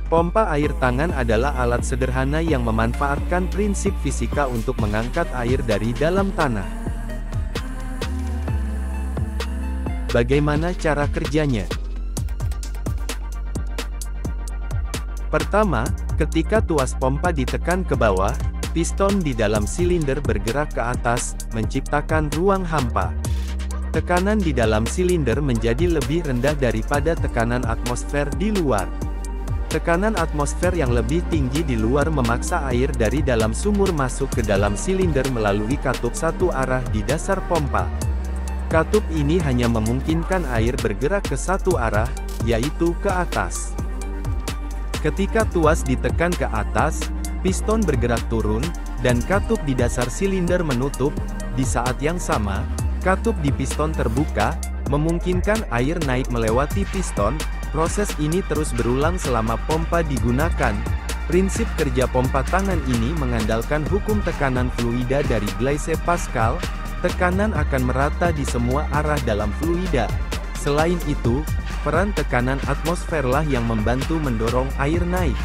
Pompa air tangan adalah alat sederhana yang memanfaatkan prinsip fisika untuk mengangkat air dari dalam tanah. Bagaimana cara kerjanya? Pertama, ketika tuas pompa ditekan ke bawah, piston di dalam silinder bergerak ke atas, menciptakan ruang hampa. Tekanan di dalam silinder menjadi lebih rendah daripada tekanan atmosfer di luar. Tekanan atmosfer yang lebih tinggi di luar memaksa air dari dalam sumur masuk ke dalam silinder melalui katup satu arah di dasar pompa. Katup ini hanya memungkinkan air bergerak ke satu arah, yaitu ke atas. Ketika tuas ditekan ke atas, piston bergerak turun, dan katup di dasar silinder menutup. Di saat yang sama, katup di piston terbuka, memungkinkan air naik melewati piston. Proses ini terus berulang selama pompa digunakan. Prinsip kerja pompa tangan ini mengandalkan hukum tekanan fluida dari Blaise Pascal. Tekanan akan merata di semua arah dalam fluida. Selain itu, peran tekanan atmosferlah yang membantu mendorong air naik.